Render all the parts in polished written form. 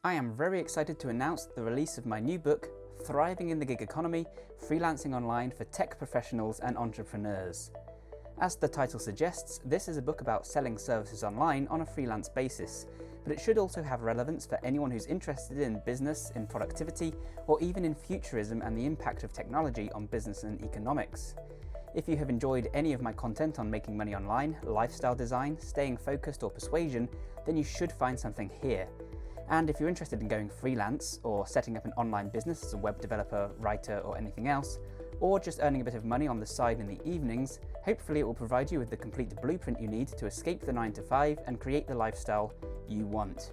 I am very excited to announce the release of my new book, Thriving in the Gig Economy, Freelancing Online for Tech Professionals and Entrepreneurs. As the title suggests, this is a book about selling services online on a freelance basis, but it should also have relevance for anyone who's interested in business, in productivity, or even in futurism and the impact of technology on business and economics. If you have enjoyed any of my content on making money online, lifestyle design, staying focused, or persuasion, then you should find something here. And if you're interested in going freelance or setting up an online business as a web developer, writer, or anything else, or just earning a bit of money on the side in the evenings, hopefully it will provide you with the complete blueprint you need to escape the 9 to 5 and create the lifestyle you want.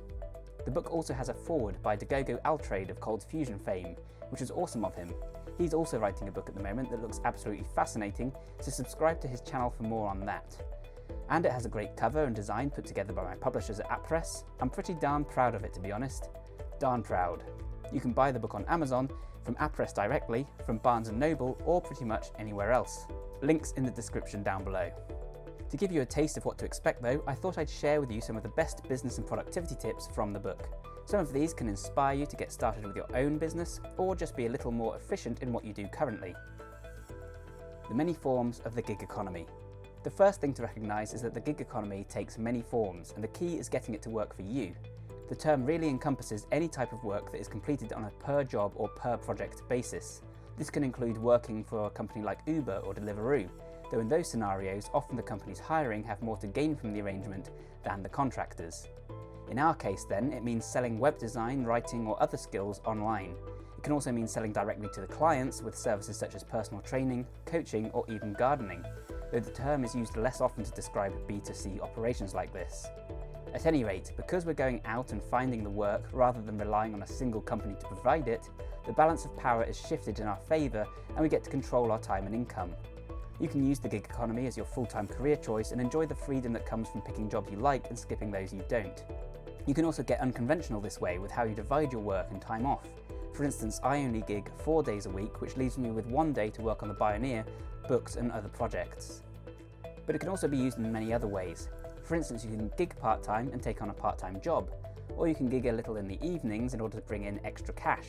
The book also has a foreword by Diogo Altrade of Cold Fusion fame, which is awesome of him. He's also writing a book at the moment that looks absolutely fascinating, so subscribe to his channel for more on that. And it has a great cover and design put together by my publishers at AppPress. I'm pretty darn proud of it, to be honest. Darn proud. You can buy the book on Amazon, from AppPress directly, from Barnes & Noble, or pretty much anywhere else. Links in the description down below. To give you a taste of what to expect though, I thought I'd share with you some of the best business and productivity tips from the book. Some of these can inspire you to get started with your own business, or just be a little more efficient in what you do currently. The many forms of the gig economy. The first thing to recognise is that the gig economy takes many forms, and the key is getting it to work for you. The term really encompasses any type of work that is completed on a per job or per project basis. This can include working for a company like Uber or Deliveroo, though in those scenarios often the companies hiring have more to gain from the arrangement than the contractors. In our case then, it means selling web design, writing or other skills online. It can also mean selling directly to the clients with services such as personal training, coaching or even gardening, though the term is used less often to describe B2C operations like this. At any rate, because we're going out and finding the work rather than relying on a single company to provide it, the balance of power is shifted in our favour and we get to control our time and income. You can use the gig economy as your full-time career choice and enjoy the freedom that comes from picking jobs you like and skipping those you don't. You can also get unconventional this way with how you divide your work and time off. For instance, I only gig 4 days a week, which leaves me with 1 day to work on the Pioneer, books and other projects. But it can also be used in many other ways. For instance, you can gig part-time and take on a part-time job, or you can gig a little in the evenings in order to bring in extra cash.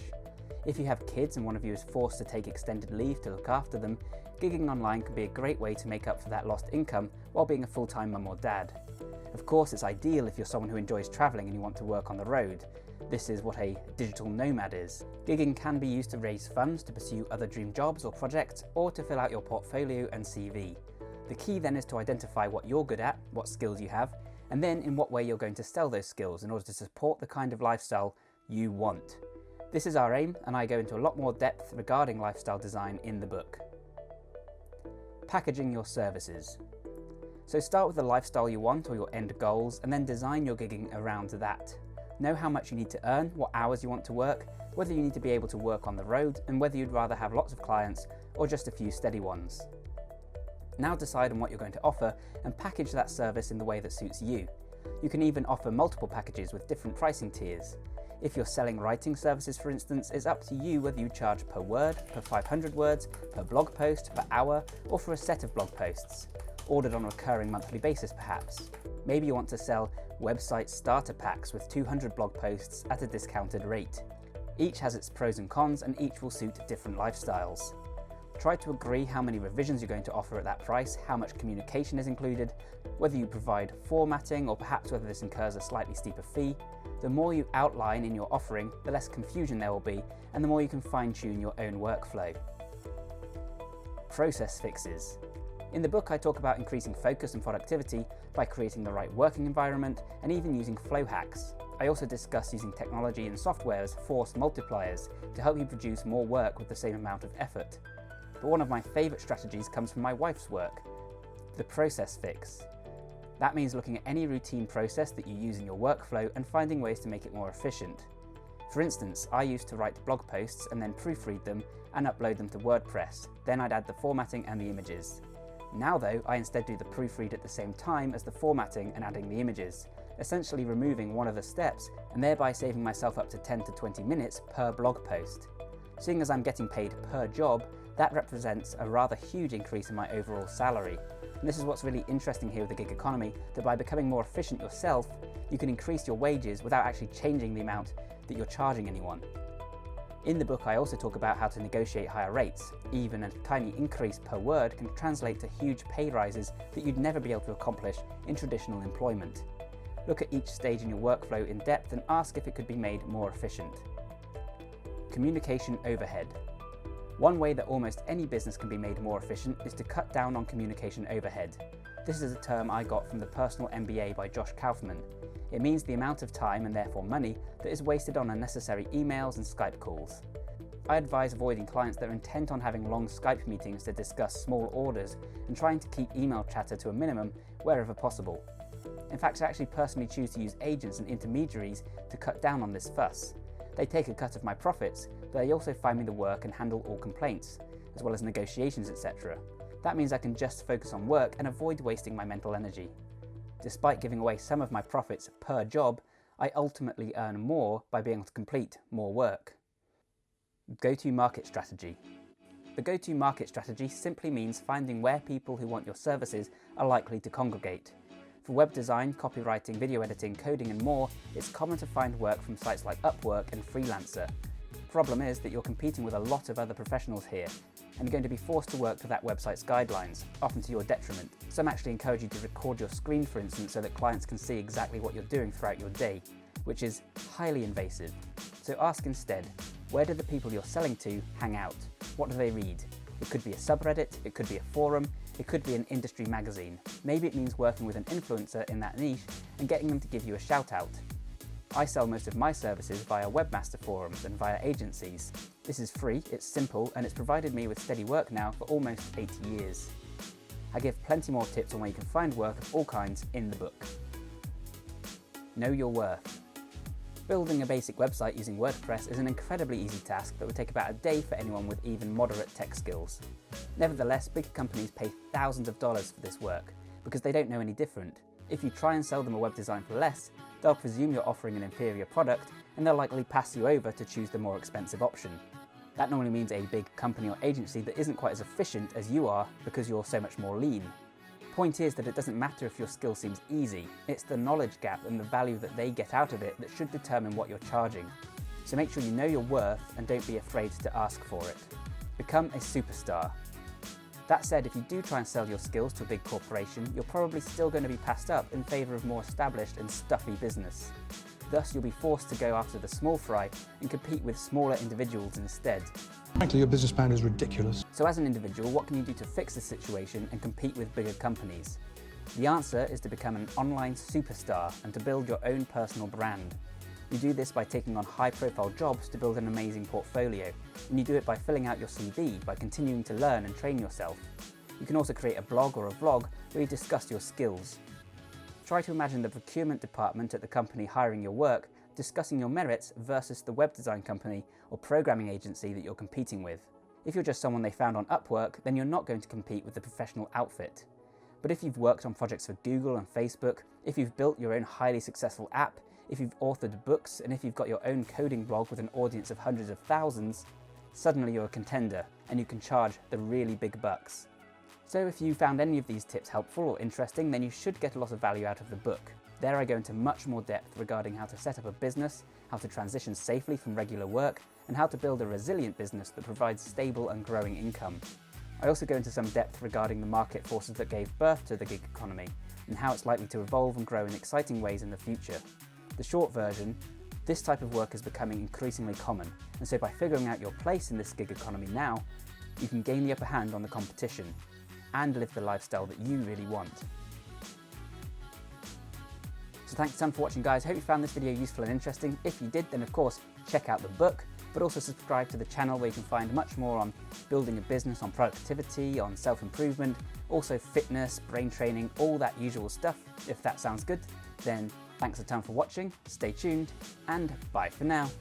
If you have kids and one of you is forced to take extended leave to look after them, gigging online can be a great way to make up for that lost income while being a full-time mum or dad. Of course, it's ideal if you're someone who enjoys travelling and you want to work on the road. This is what a digital nomad is. Gigging can be used to raise funds to pursue other dream jobs or projects, or to fill out your portfolio and CV. The key then is to identify what you're good at, what skills you have, and then in what way you're going to sell those skills in order to support the kind of lifestyle you want. This is our aim, and I go into a lot more depth regarding lifestyle design in the book. Packaging your services. So start with the lifestyle you want or your end goals, and then design your gigging around that. Know how much you need to earn, what hours you want to work, whether you need to be able to work on the road, and whether you'd rather have lots of clients or just a few steady ones. Now decide on what you're going to offer and package that service in the way that suits you. You can even offer multiple packages with different pricing tiers. If you're selling writing services, for instance, it's up to you whether you charge per word, per 500 words, per blog post, per hour, or for a set of blog posts, ordered on a recurring monthly basis perhaps. Maybe you want to sell website starter packs with 200 blog posts at a discounted rate. Each has its pros and cons, and each will suit different lifestyles. Try to agree how many revisions you're going to offer at that price, how much communication is included, whether you provide formatting, or perhaps whether this incurs a slightly steeper fee. The more you outline in your offering, the less confusion there will be, and the more you can fine-tune your own workflow. Process fixes. In the book I talk about increasing focus and productivity by creating the right working environment and even using flow hacks. I also discuss using technology and software as force multipliers to help you produce more work with the same amount of effort. But one of my favourite strategies comes from my wife's work, the process fix. That means looking at any routine process that you use in your workflow and finding ways to make it more efficient. For instance, I used to write blog posts and then proofread them and upload them to WordPress. Then I'd add the formatting and the images. Now though, I instead do the proofread at the same time as the formatting and adding the images, essentially removing one of the steps and thereby saving myself up to 10 to 20 minutes per blog post. Seeing as I'm getting paid per job, that represents a rather huge increase in my overall salary. And this is what's really interesting here with the gig economy, that by becoming more efficient yourself, you can increase your wages without actually changing the amount that you're charging anyone. In the book, I also talk about how to negotiate higher rates. Even a tiny increase per word can translate to huge pay rises that you'd never be able to accomplish in traditional employment. Look at each stage in your workflow in depth and ask if it could be made more efficient. Communication overhead. One way that almost any business can be made more efficient is to cut down on communication overhead. This is a term I got from the Personal MBA by Josh Kaufman. It means the amount of time, and therefore money, that is wasted on unnecessary emails and Skype calls. I advise avoiding clients that are intent on having long Skype meetings to discuss small orders and trying to keep email chatter to a minimum wherever possible. In fact, I actually personally choose to use agents and intermediaries to cut down on this fuss. They take a cut of my profits, but they also find me the work and handle all complaints, as well as negotiations, etc. That means I can just focus on work and avoid wasting my mental energy. Despite giving away some of my profits per job, I ultimately earn more by being able to complete more work. Go-to-market strategy. The go-to-market strategy simply means finding where people who want your services are likely to congregate. For web design, copywriting, video editing, coding and more, it's common to find work from sites like Upwork and Freelancer. The problem is that you're competing with a lot of other professionals here, and you're going to be forced to work to that website's guidelines, often to your detriment. Some actually encourage you to record your screen, for instance, so that clients can see exactly what you're doing throughout your day, which is highly invasive. So ask instead, where do the people you're selling to hang out? What do they read? It could be a subreddit, it could be a forum, it could be an industry magazine. Maybe it means working with an influencer in that niche and getting them to give you a shout out. I sell most of my services via webmaster forums and via agencies. This is free, it's simple, and it's provided me with steady work now for almost 8 years. I give plenty more tips on where you can find work of all kinds in the book. Know your worth. Building a basic website using WordPress is an incredibly easy task that would take about a day for anyone with even moderate tech skills. Nevertheless, big companies pay thousands of dollars for this work because they don't know any different. If you try and sell them a web design for less, they'll presume you're offering an inferior product and they'll likely pass you over to choose the more expensive option. That normally means a big company or agency that isn't quite as efficient as you are because you're so much more lean. Point is that it doesn't matter if your skill seems easy, it's the knowledge gap and the value that they get out of it that should determine what you're charging. So make sure you know your worth and don't be afraid to ask for it. Become a superstar. That said, if you do try and sell your skills to a big corporation, you're probably still going to be passed up in favour of more established and stuffy business. Thus, you'll be forced to go after the small fry and compete with smaller individuals instead. Frankly, your business plan is ridiculous. So as an individual, what can you do to fix this situation and compete with bigger companies? The answer is to become an online superstar and to build your own personal brand. You do this by taking on high-profile jobs to build an amazing portfolio, and you do it by filling out your CV, by continuing to learn and train yourself. You can also create a blog or a vlog where you discuss your skills. Try to imagine the procurement department at the company hiring your work discussing your merits versus the web design company or programming agency that you're competing with. If you're just someone they found on Upwork, then you're not going to compete with the professional outfit. But if you've worked on projects for Google and Facebook, if you've built your own highly successful app, if you've authored books, and if you've got your own coding blog with an audience of hundreds of thousands, suddenly you're a contender and you can charge the really big bucks. So if you found any of these tips helpful or interesting, then you should get a lot of value out of the book. There I go into much more depth regarding how to set up a business, how to transition safely from regular work, and how to build a resilient business that provides stable and growing income. I also go into some depth regarding the market forces that gave birth to the gig economy, and how it's likely to evolve and grow in exciting ways in the future. The short version, this type of work is becoming increasingly common, and so by figuring out your place in this gig economy now, you can gain the upper hand on the competition, and live the lifestyle that you really want. So thanks a ton for watching, guys. I hope you found this video useful and interesting. If you did, then of course check out the book, but also subscribe to the channel where you can find much more on building a business, on productivity, on self-improvement, also fitness, brain training, all that usual stuff. If that sounds good, then thanks a ton for watching, stay tuned, and bye for now.